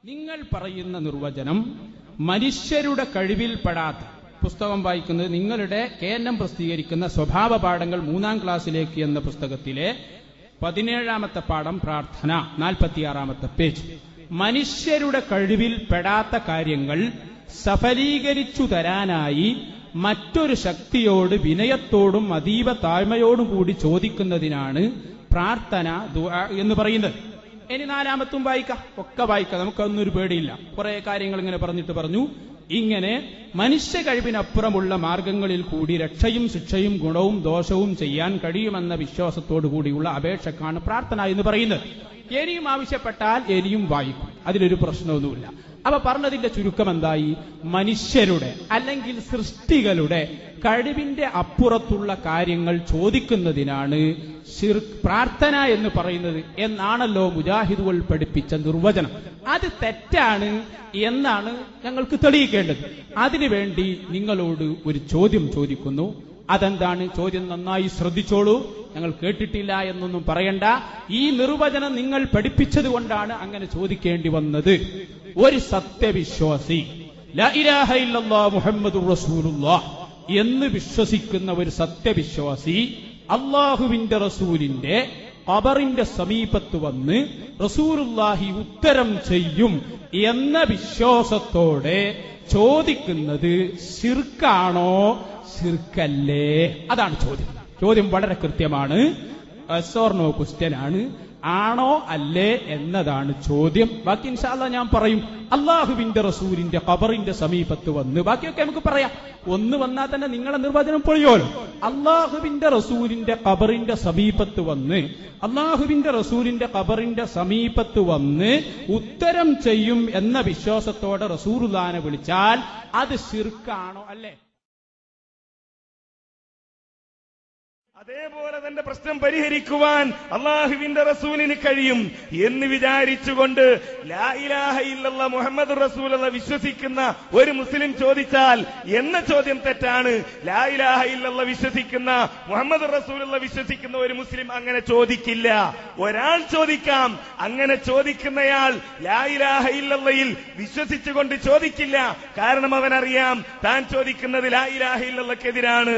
നിങ്ങൾ പറയുന്ന നിർവചനം മനുഷ്യരുടെ കഴിവിൽപ്പെടാത്ത പുസ്തകം വായിക്കുന്നത് നിങ്ങളുടെ KNM പ്രസിദ്ധീകരിക്കുന്ന സ്വഭാവ പാഠങ്ങൾ 3ാം ക്ലാസ്സിലേക്ക് എന്ന പുസ്തകത്തിലെ 17ാമത്തെ പാഠം പ്രാർത്ഥന 46ാമത്തെ പേജ്. മനുഷ്യരുടെ കഴിവിൽപ്പെടാത്ത കാര്യങ്ങൾ സഫലീകരിച്ചു തരാനായി മറ്റൊരു ശക്തിയോട് വിനയത്തോടും അതീവ താഴ്മയോടും കൂടി ചോദിക്കുന്നതിനാണ് പ്രാർത്ഥന ദുആ എന്ന് പറയുന്നത്. ഇനി 4ാമത്തും വായിക്കാം, ഒക്കെ വായിക്കാം, നമുക്കൊന്നൊരു പേടിയില്ല. കുറെ കാര്യങ്ങൾ ഇങ്ങനെ പറഞ്ഞു ഇങ്ങനെ മനുഷ്യ കഴിവിനപ്പുറമുള്ള മാർഗങ്ങളിൽ കൂടി രക്ഷയും ശിക്ഷയും ഗുണവും ദോഷവും ചെയ്യാൻ കഴിയുമെന്ന വിശ്വാസത്തോടു കൂടിയുള്ള അപേക്ഷക്കാണ് പ്രാർത്ഥന എന്ന് പറയുന്നത്. ഇനിയും ആവശ്യപ്പെട്ടാൽ ഇനിയും വായിക്കും, അതിലൊരു പ്രശ്നമൊന്നുമില്ല. അപ്പൊ പറഞ്ഞതിന്റെ ചുരുക്കം എന്തായി? മനുഷ്യരുടെ അല്ലെങ്കിൽ സൃഷ്ടികളുടെ കഴിവിന്റെ അപ്പുറത്തുള്ള കാര്യങ്ങൾ ചോദിക്കുന്നതിനാണ് പ്രാർത്ഥന എന്ന് പറയുന്നത് എന്നാണല്ലോ മുജാഹിദുകൾ പഠിപ്പിച്ച നിർവചനം. അത് തെറ്റാണ് എന്നാണ് ഞങ്ങൾക്ക് തെളിയിക്കേണ്ടത്. അതിനുവേണ്ടി നിങ്ങളോട് ഒരു ചോദ്യം ചോദിക്കുന്നു. അതെന്താണ് ചോദ്യം? നന്നായി ശ്രദ്ധിച്ചോളൂ, ഞങ്ങൾ കേട്ടിട്ടില്ല എന്നൊന്നും പറയണ്ട. ഈ നിർവചനം നിങ്ങൾ പഠിപ്പിച്ചത് കൊണ്ടാണ് അങ്ങനെ ചോദിക്കേണ്ടി വന്നത്. ഒരു സത്യവിശ്വാസി ലാ ഇലാഹ ഇല്ലല്ലാഹ് മുഹമ്മദുർ റസൂലുള്ളാഹ് എന്ന് വിശ്വസിക്കുന്ന ഒരു സത്യവിശ്വാസി അല്ലാഹുവിന്റെ റസൂലിന്റെ ഖബറിന്റെ സമീപത്ത് വന്ന് റസൂലുള്ളാഹി ഉത്തരം ചെയ്യും എന്ന വിശ്വാസത്തോടെ ചോദിക്കുന്നത് ശിർക്കാണോ ശിർക്കല്ലേ? അതാണ് ചോദ്യം. ചോദ്യം വളരെ കൃത്യമാണ്, യെസ് ഓർ നോ ക്വസ്റ്റ്യൻ ആണ്. ആണോ അല്ലേ എന്നതാണ് ചോദ്യം. ബാക്കി ഇൻഷാ അല്ലാഹ് ഞാൻ പറയും. അല്ലാഹുവിന്റെ റസൂലിന്റെ ഖബറിന്റെ സമീപത്ത് വന്ന്, ബാക്കിയൊക്കെ നമുക്ക് പറയാം. ഒന്ന് വന്നാൽ തന്നെ നിങ്ങളെ നിർവചനം പൊളിയോലോ. അല്ലാഹുവിന്റെ റസൂലിന്റെ ഖബറിന്റെ സമീപത്ത് വന്ന്, അല്ലാഹുവിന്റെ റസൂലിന്റെ ഖബറിന്റെ സമീപത്ത് വന്ന് ഉത്തരം ചെയ്യും എന്ന വിശ്വാസത്തോടെ റസൂലുള്ളാഹിനെ വിളിച്ചാൽ അത് ശിർക്കാണോ അല്ലേ? അതേപോലെ തന്റെ പ്രശ്നം പരിഹരിക്കുവാൻ അള്ളാഹുവിന്റെ റസൂലിന് കഴിയും എന്ന് വിചാരിച്ചുകൊണ്ട് ലാ ഇലാഹ ഇല്ലല്ലാഹ് മുഹമ്മദുർ റസൂലുള്ളാഹ് വിശ്വസിക്കുന്ന ഒരു മുസ്ലിം ചോദിച്ചാൽ എന്ന ചോദ്യം തെറ്റാണ്. ലാ ഇലാഹ ഇല്ലല്ലാഹ് വിശ്വസിക്കുന്ന മുഹമ്മദുർ റസൂലുള്ളാഹ് വിശ്വസിക്കുന്ന ഒരു മുസ്ലിം അങ്ങനെ ചോദിക്കില്ല. ഒരാൾ ചോദിക്കാം, അങ്ങനെ ചോദിക്കുന്നയാൾ ലാ ഇലാഹ ഇല്ലല്ലാഹിൽ വിശ്വസിച്ചുകൊണ്ട് ചോദിക്കില്ല. കാരണം അവനറിയാം താൻ ചോദിക്കുന്നത് ലാ ഇലാഹ ഇല്ലല്ലാഹ്ക്കെതിരാണ്.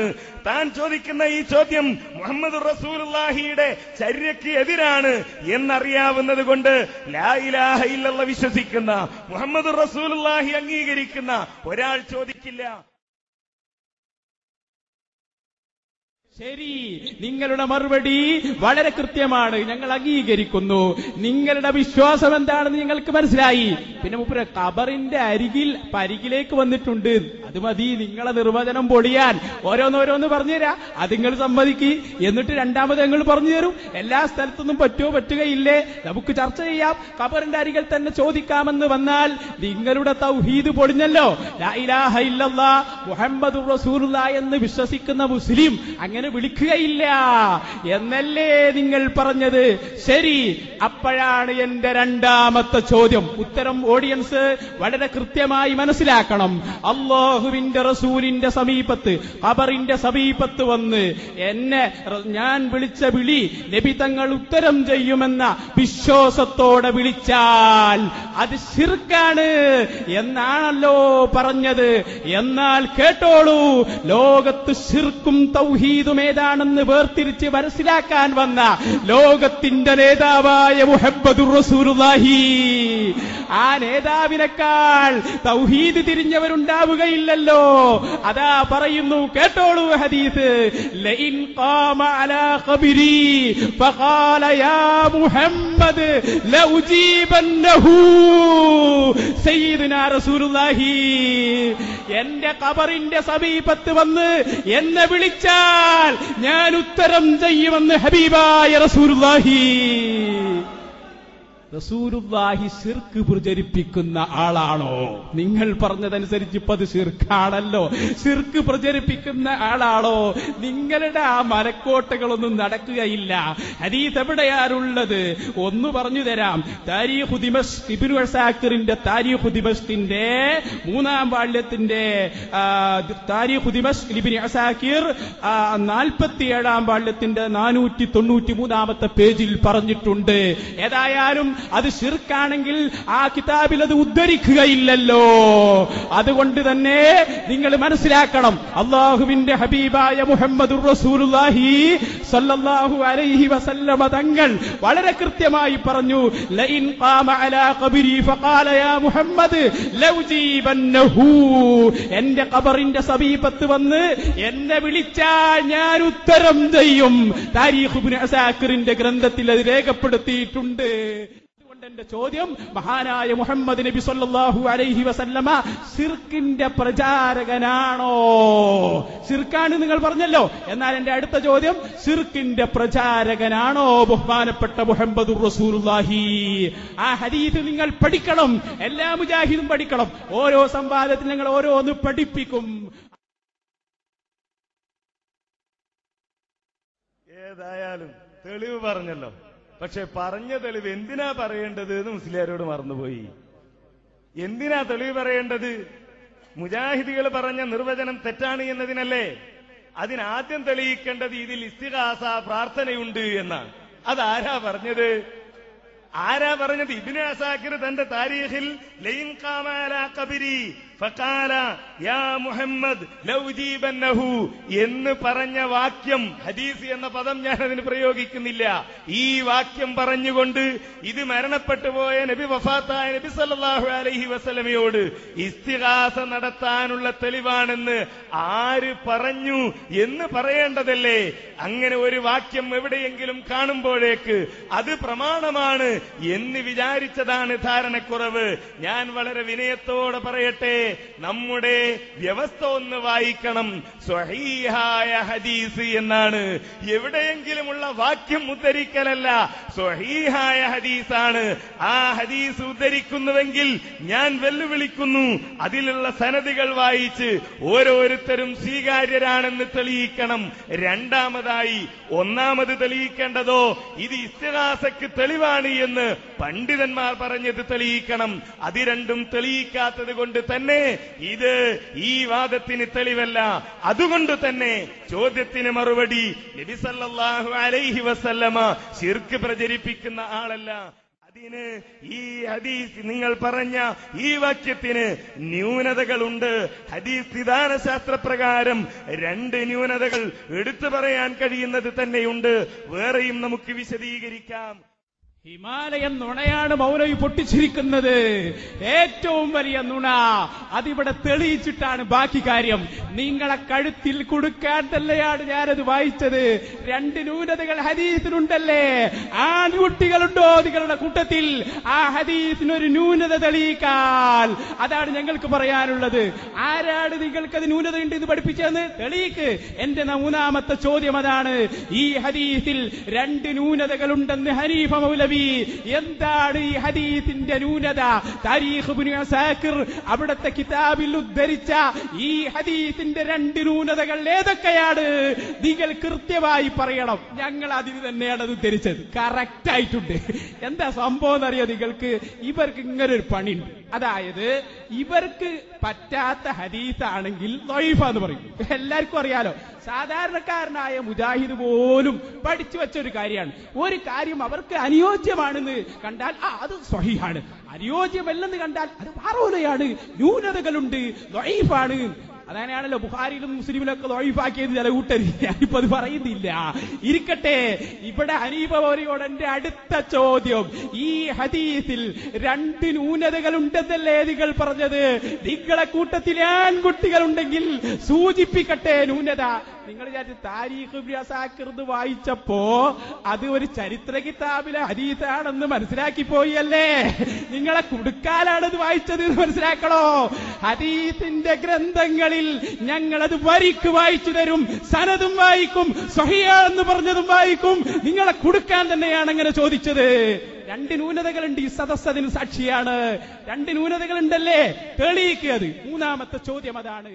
താൻ ചോദിക്കുന്ന ഈ ചോദ്യം മുഹമ്മദ് റസൂലുള്ളാഹിയുടെ ചര്യയ്ക്ക് എതിരാണ് എന്നറിയാവുന്നത് കൊണ്ട് ലാ ഇലാഹ ഇല്ലല്ലാഹ് വിശ്വസിക്കുന്ന മുഹമ്മദ് റസൂലുള്ളാഹി അംഗീകരിക്കുന്ന ഒരാൾ ചോദിക്കില്ല. ശരി, നിങ്ങളുടെ മറുപടി വളരെ കൃത്യമാണ്, ഞങ്ങൾ അംഗീകരിക്കുന്നു. നിങ്ങളുടെ വിശ്വാസം എന്താണെന്ന് ഞങ്ങൾക്ക് മനസ്സിലായി. പിന്നെ മുപ്പര ഖബറിന്റെ അരികിലേക്ക് വന്നിട്ടുണ്ട്, അത് മതി നിങ്ങളെ നിർവചനം പൊളിയാൻ. ഓരോന്നോരോന്ന് പറഞ്ഞുതരാ, അത് നിങ്ങൾ സമ്മതിക്ക്. എന്നിട്ട് രണ്ടാമത് ഞങ്ങൾ പറഞ്ഞു തരും. എല്ലാ സ്ഥലത്തൊന്നും പറ്റുകയില്ലേ, നമുക്ക് ചർച്ച ചെയ്യാം. ഖബറിന്റെ അരികിൽ തന്നെ ചോദിക്കാമെന്ന് വന്നാൽ നിങ്ങളുടെ തൗഹീദ് പൊളിഞ്ഞല്ലോ. ലാ ഇലാഹ ഇല്ലല്ലാഹ് മുഹമ്മദുർ റസൂലുള്ളാഹി എന്ന് വിശ്വസിക്കുന്ന മുസ്ലിം അങ്ങനെ വിളിക്കുകയില്ല എന്നല്ലേ നിങ്ങൾ പറഞ്ഞത്? ശരി, അപ്പോഴാണ് എന്റെ രണ്ടാമത്തെ ചോദ്യം. ഉത്തരം ഓഡിയൻസ് വളരെ കൃത്യമായി മനസ്സിലാക്കണം. അല്ലാഹുവിന്റെ റസൂലിന്റെ സമീപത്ത്, ഖബറിന്റെ സമീപത്ത് വന്ന് ഞാൻ വിളിച്ച വിളി നബി തങ്ങൾ ഉത്തരം ചെയ്യുമെന്ന വിശ്വാസത്തോടെ വിളിച്ചാൽ അത് ശിർക്കാണ് എന്നാണല്ലോ പറഞ്ഞത്. എന്നാൽ കേട്ടോളൂ, ലോകത്ത് ശിർക്കും തൗഹീദും ഏതാണെന്ന് വേർതിരിച്ച് മനസ്സിലാക്കാൻ വന്ന ലോകത്തിന്റെ നേതാവായ മുഹമ്മദുർ റസൂലുള്ളാഹി, ആ നേതാവിനേക്കാൾ തൗഹീദ് തിരിഞ്ഞവരുണ്ടാവുകയില്ലല്ലോ. അതാ പറയുന്നു, കേട്ടോളൂ ഹദീസ്. ലഇൻ ഖാമ അലാ ഖബരി ഫഖാല യാ മുഹമ്മദ് ലഉജീബന്നഹു. സയ്യിദുനാ റസൂലുള്ളാഹി എന്റെ ഖബറിന്റെ സമീപത്ത് വന്ന് എന്നെ വിളിച്ചാൽ ഞാൻ ഉത്തരം ചെയ്യുമെന്ന് ഹബീബായ റസൂലുള്ളാഹി. റസൂലുള്ളാഹി ശിർക്ക് പ്രചരിപ്പിക്കുന്ന ആളാണോ? നിങ്ങൾ പറഞ്ഞതനുസരിച്ച് ഇപ്പത് ശിർക്കാണല്ലോ. ശിർക്ക് പ്രചരിപ്പിക്കുന്ന ആളാണോ? നിങ്ങളുടെ ആ മരക്കോട്ടകളൊന്നും നടക്കുകയില്ല. ഹദീസ് എവിടെയാണുള്ളത്? ഒന്ന് പറഞ്ഞു തരാം. താരീഖു ദിമശ്ക്, ഇബ്നു അസാക്കിറിന്റെ താരീഖു ദിമശ്കിന്റെ 3ാം വാള്യത്തിന്റെ താരീഖു ദിമശ്ക് ഇബ്നു അസാക്കിർ 47ാം വാള്യത്തിന്റെ 493ാമത്തെ പേജിൽ പറഞ്ഞിട്ടുണ്ട്. ഏതായാലും അത് ശിർക്കാണെങ്കിൽ ആ കിതാബിൽ അത് ഉദ്ധരിക്കുകയില്ലല്ലോ. അതുകൊണ്ട് തന്നെ നിങ്ങൾ മനസ്സിലാക്കണം, അല്ലാഹുവിന്റെ ഹബീബായ മുഹമ്മദുർ റസൂലുള്ളാഹി സ്വല്ലല്ലാഹു അലൈഹി വസല്ലമ തങ്ങൾ വളരെ കൃത്യമായി പറഞ്ഞു, ലഇൻ ഖാമ അലാ ഖബരി ഫഖാല യാ മുഹമ്മദ് ലൗജീബന്നഹു, എന്റെ ഖബറിന്റെ സമീപത്ത് വന്ന് എന്നെ വിളിച്ചാൽ ഞാൻ ഉത്തരം ചെയ്യും. താരീഖ് ഇബ്നു അസാക്കിറിന്റെ ഗ്രന്ഥത്തിൽ അത് രേഖപ്പെടുത്തിയിട്ടുണ്ട്. എന്റെ ചോദ്യം, മഹാനായ മുഹമ്മദ് നബി സല്ലല്ലാഹു അലൈഹി വസല്ലമ ശിർക്കിന്റെ പ്രചാരകനാണോ? ശിർക്കാണ് നിങ്ങൾ പറഞ്ഞല്ലോ. എന്നാൽ എന്റെ അടുത്ത ചോദ്യം, ശിർക്കിന്റെ പ്രചാരകനാണോ ബഹുമാനപ്പെട്ട മുഹമ്മദുർ റസൂലുള്ളാഹി? ആ ഹദീസ് നിങ്ങൾ പഠിക്കണം, എല്ലാ മുജാഹിദും പഠിക്കണം. ഓരോ സംവാദത്തിൽ നിങ്ങൾ ഓരോന്ന് പഠിപ്പിക്കും. ഏതായാലും തെളിവ് പറഞ്ഞല്ലോ. പക്ഷെ പറഞ്ഞ തെളിവ് എന്തിനാ പറയേണ്ടത് എന്ന് മുസ്ലിയാരോട് മറന്നുപോയി. എന്തിനാ തെളിവ് പറയേണ്ടത്? മുജാഹിദികൾ പറഞ്ഞ നിർവചനം തെറ്റാണ് എന്നതിനല്ലേ? അതിനാദ്യം തെളിയിക്കേണ്ടത് ഇതിൽ ഇസ്തിഗാസ പ്രാർത്ഥനയുണ്ട് എന്നാണ്. അതാരാ പറഞ്ഞത്? ആരാ പറഞ്ഞത്? ഇബ്നു അസാക്കിർ തന്റെ താരീഖിൽ ലൈൻ ഖാമ അലാ ഖബരി ഫഖാല യാ മുഹമ്മദ് ലൗജീബന്നഹു എന്ന് പറഞ്ഞ വാക്യം, ഹദീസ് എന്ന പദം ഞാൻ അതിന് പ്രയോഗിക്കുന്നില്ല. ഈ വാക്യം പറഞ്ഞുകൊണ്ട് ഇത് മരണപ്പെട്ടു പോയ നബി, വഫാത്തായ നബി സല്ലല്ലാഹു അലൈഹി വസല്ലമയോട് ഇസ്തിഗാസ നടത്താനുള്ള തെളിവാണെന്ന് ആര് പറഞ്ഞു എന്ന് പറയേണ്ടതല്ലേ? അങ്ങനെ ഒരു വാക്യം എവിടെയെങ്കിലും കാണുമ്പോഴേക്ക് അത് പ്രമാണമാണ് എന്ന് വിചാരിച്ചതാണ് ധാരണക്കുറവ്. ഞാൻ വളരെ വിനയത്തോടെ പറയട്ടെ, നമ്മുടെ വ്യവസ്ഥ ഒന്ന് വായിക്കണം. സ്വഹീഹായ ഹദീസ് എന്നാണ്. എവിടെയെങ്കിലുമുള്ള വാക്യം ഉദ്ധരിക്കലല്ല, സ്വഹീഹായ ഹദീസാണ്. ആ ഹദീസ് ഉദ്ധരിക്കുന്നുവെങ്കിൽ ഞാൻ വെല്ലുവിളിക്കുന്നു, അതിലുള്ള സനദുകൾ വായിച്ച് ഓരോരുത്തരും സ്വീകാര്യരാണെന്ന് തെളിയിക്കണം. രണ്ടാമതായി, ഒന്നാമത് തെളിയിക്കേണ്ടതോ ഇത് ഇസ്തിഗാസക്ക് തെളിവാണ് എന്ന് പണ്ഡിതന്മാർ പറഞ്ഞത് തെളിയിക്കണം. അത് രണ്ടും തെളിയിക്കാത്തത് കൊണ്ട് തന്നെ ഇത് ഈ വാദത്തിന് തെളിവല്ല. അതുകൊണ്ട് തന്നെ ചോദ്യത്തിന് മറുപടി, നബി സല്ലല്ലാഹു അലൈഹി വസല്ലമ ശിർക്ക് പ്രചരിപ്പിക്കുന്ന ആളല്ല. അതിന് ഈ ഹദീസ്, നിങ്ങൾ പറഞ്ഞ ഈ വാക്യത്തിന് ന്യൂനതകളുണ്ട്. ഹദീസ് വിധാനശാസ്ത്രപ്രകാരം 2 ന്യൂനതകൾ എടുത്തു പറയാൻ കഴിയുന്നത് തന്നെയുണ്ട്. വേറെയും നമുക്ക് വിശദീകരിക്കാം. ഹിമാലയൻ നുണയാണ് മൗലവി പൊട്ടിച്ചിരിക്കുന്നത്. ഏറ്റവും വലിയ നുണ അതിവിടെ തെളിയിച്ചിട്ടാണ് ബാക്കി കാര്യം. നിങ്ങളെ കഴുത്തിൽ കൊടുക്കാൻ തന്നെയാണ് ഞാനത് വായിച്ചത്. 2 ന്യൂനതകൾ ഹദീസിനുണ്ടല്ലേ? ആൺകുട്ടികളുണ്ടോ നിങ്ങളുടെ കൂട്ടത്തിൽ? ആ ഹദീസിനൊരു ന്യൂനത തെളിയിക്കാൻ, അതാണ് ഞങ്ങൾക്ക് പറയാനുള്ളത്. ആരാണ് നിങ്ങൾക്കത് ന്യൂനതയുണ്ട് ഇത് പഠിപ്പിച്ചതെന്ന് തെളിയിക്ക്. എന്റെ 3ാമത്തെ ചോദ്യം അതാണ്. ഈ ഹദീസിൽ 2 ന്യൂനതകളുണ്ടെന്ന് ഹനീഫ മൗലവി, എന്താണ് ഈ ഹദീസിന്റെ ന്യൂനത? താരീഖ് ഇബ്നു അസാക്കിർ അവിടുത്തെ കിതാബിൽ ഉദ്ധരിച്ച ഈ ഹദീസിന്റെ 2 ന്യൂനതകൾ ഏതൊക്കെയാണ്? നിങ്ങൾ കൃത്യമായി പറയണം. ഞങ്ങൾ അതിന് തന്നെയാണ് അത് ഉദ്ധരിച്ചത്. കറക്റ്റ് ആയിട്ടുണ്ട്. എന്താ സംഭവം എന്നറിയോ നിങ്ങൾക്ക്? ഇവർക്ക് ഇങ്ങനൊരു പണിയുണ്ട്. അതായത് ഇവർക്ക് പറ്റാത്ത ഹദീസാണെങ്കിൽ ദഈഫാന്ന് പറയും. എല്ലാവർക്കും അറിയാലോ. സാധാരണക്കാരനായ മുജാഹിദ് പോലും പഠിച്ചു വെച്ചൊരു കാര്യമാണ്. ഒരു കാര്യം അവർക്ക് അനുയോജ്യമാണെന്ന് കണ്ടാൽ അത് സ്വഹീഹാണ്, അനുയോജ്യമല്ലെന്ന് കണ്ടാൽ അത് പാറോലയാണ്, ന്യൂനതകളുണ്ട്, ദഈഫാണ്. അതങ്ങനെയാണല്ലോ ബുഖാരിയിലും മുസ്ലിമിലൊക്കെ ദഈഫാക്കിയത് ചില കൂട്ടർ. ഞാനിപ്പോ അത് പറയുന്നില്ല, ഇരിക്കട്ടെ. ഇവിടെ ഹനീഫ മൗലവിയോട് എന്റെ അടുത്ത ചോദ്യം, ഈ ഹദീസിൽ 2 ന്യൂനതകളുണ്ടെന്നല്ലേ നിങ്ങൾ പറഞ്ഞത്? നിങ്ങളെ കൂട്ടത്തിൽ ആൺകുട്ടികളുണ്ടെങ്കിൽ സൂചിപ്പിക്കട്ടെ ന്യൂനത. നിങ്ങൾ വിചാരിച്ച് താരീഖ് ഇബ്നു അസാക്കിർ വായിച്ചപ്പോ അത് ഒരു ചരിത്ര കിതാബിലെ ഹദീസാണെന്ന് മനസ്സിലാക്കി പോയല്ലേ? നിങ്ങളെ കുടുക്കാലാണത് വായിച്ചത് എന്ന് മനസ്സിലാക്കണോ? ഹദീസിന്റെ ഗ്രന്ഥങ്ങളിൽ ഞങ്ങളത് വരിക്ക് വായിച്ചു തരും, സനദും വായിക്കും, സ്വഹീഹാണെന്ന് പറഞ്ഞതും വായിക്കും. നിങ്ങളെ കുടുക്കാൻ തന്നെയാണ് അങ്ങനെ ചോദിച്ചത്. 2 ന്യൂനതകളുണ്ട്. ഈ സദസ്സതിന് സാക്ഷിയാണ്. 2 ന്യൂനതകളുണ്ടല്ലേ? തെളിയിക്കുക. 3ാമത്തെ ചോദ്യം അതാണ്.